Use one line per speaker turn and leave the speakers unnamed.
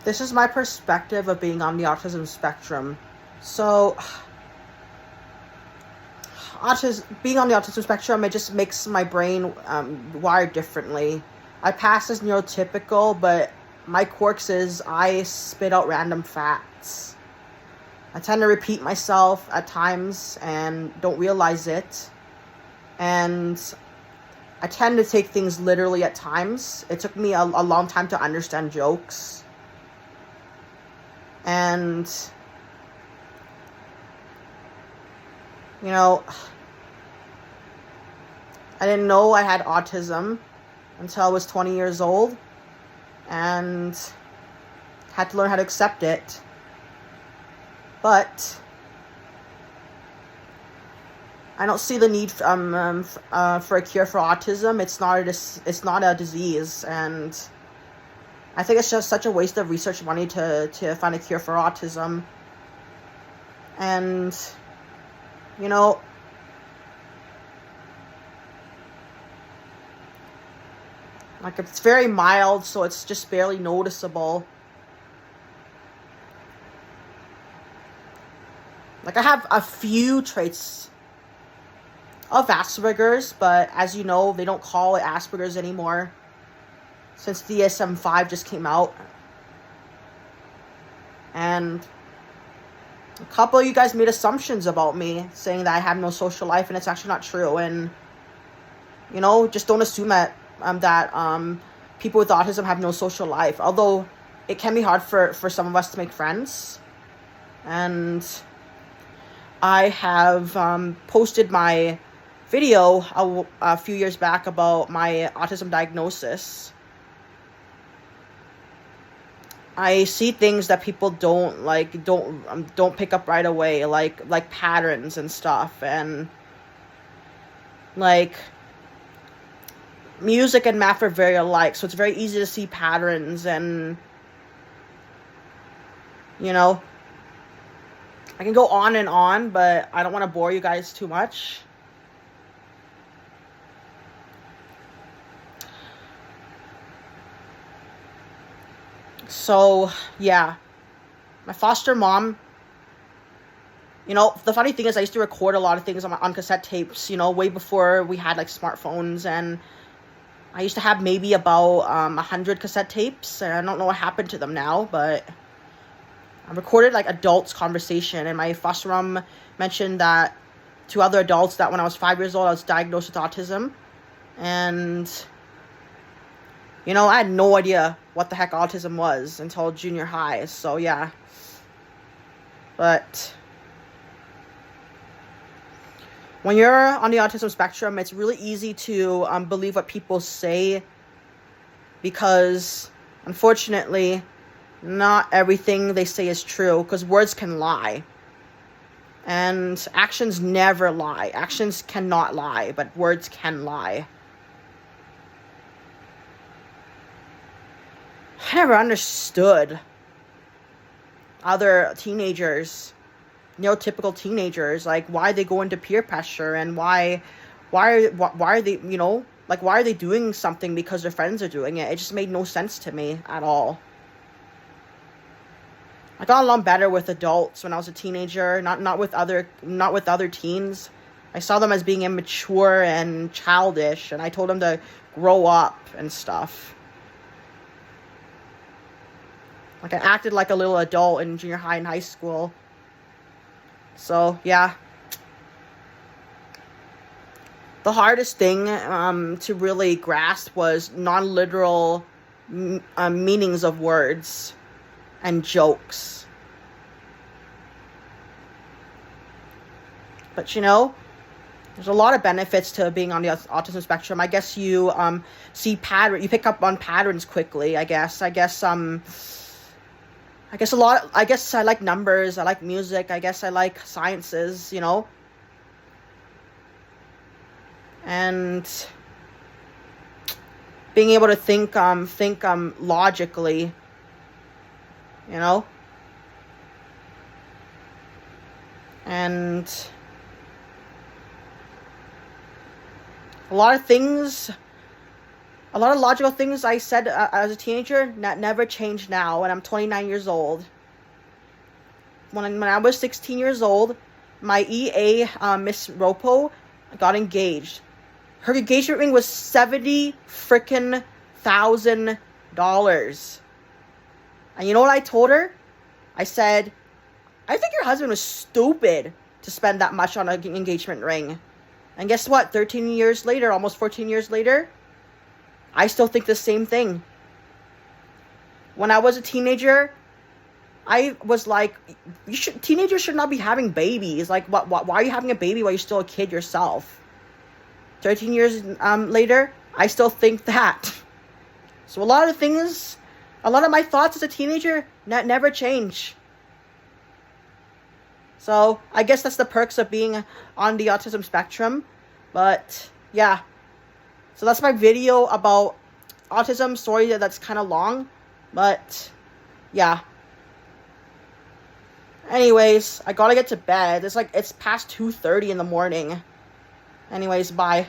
This is my perspective of being on the autism spectrum. So, being on the autism spectrum, it just makes my brain wired differently. I pass as neurotypical, but my quirks is I spit out random facts. I tend to repeat myself at times and don't realize it. And I tend to take things literally at times. It took me a long time to understand jokes. And, you know, I didn't know I had autism until I was 20 years old and had to learn how to accept it. But I don't see the need for a cure for autism. It's not a disease, and I think it's just such a waste of research money to find a cure for autism. And, you know, like, it's very mild, so it's just barely noticeable. Like, I have a few traits of Asperger's, but as you know, they don't call it Asperger's anymore since DSM-5 just came out. And a couple of you guys made assumptions about me, saying that I have no social life, and it's actually not true. And, you know, just don't assume that people with autism have no social life. Although it can be hard for some of us to make friends. And I have posted my video a few years back about my autism diagnosis. I see things that people don't pick up right away, like patterns and stuff, and like music and math are very alike, so it's very easy to see patterns. And, you know, I can go on and on, but I don't want to bore you guys too much. So, yeah, my foster mom, you know, the funny thing is I used to record a lot of things on cassette tapes, you know, way before we had, like, smartphones, and I used to have maybe about 100 cassette tapes, and I don't know what happened to them now, but I recorded, like, adults' conversation, and my foster mom mentioned that to other adults that when I was 5 years old, I was diagnosed with autism, and, you know, I had no idea what the heck autism was until junior high, so yeah. But when you're on the autism spectrum, it's really easy to believe what people say, because, unfortunately, not everything they say is true, because words can lie. And actions never lie. Actions cannot lie, but words can lie. I never understood other teenagers, neurotypical teenagers, like, why they go into peer pressure, and why are they, you know, like, why are they doing something because their friends are doing it? It just made no sense to me at all. I got along better with adults when I was a teenager, not with other teens. I saw them as being immature and childish, and I told them to grow up and stuff. Like, I acted like a little adult in junior high and high school. So, yeah. The hardest thing to really grasp was non-literal meanings of words and jokes. But, you know, there's a lot of benefits to being on the autism spectrum. I guess you see you pick up on patterns quickly, I guess. I guess I like numbers, I like music, I guess I like sciences, you know. And being able to think logically, you know. And a lot of A lot of logical things I said as a teenager never changed now, and I'm 29 years old. When I was 16 years old, my EA, Miss Ropo, got engaged. Her engagement ring was $70,000. And you know what I told her? I said, I think your husband was stupid to spend that much on an engagement ring. And guess what? 13 years later, almost 14 years later, I still think the same thing. When I was a teenager, I was like, teenagers should not be having babies. Like, why are you having a baby while you're still a kid yourself? 13 years later, I still think that. So a lot of my thoughts as a teenager never change. So I guess that's the perks of being on the autism spectrum. But yeah. So that's my video about autism. Sorry that's kind of long. But yeah. Anyways, I gotta get to bed. It's past 2:30 in the morning. Anyways, bye.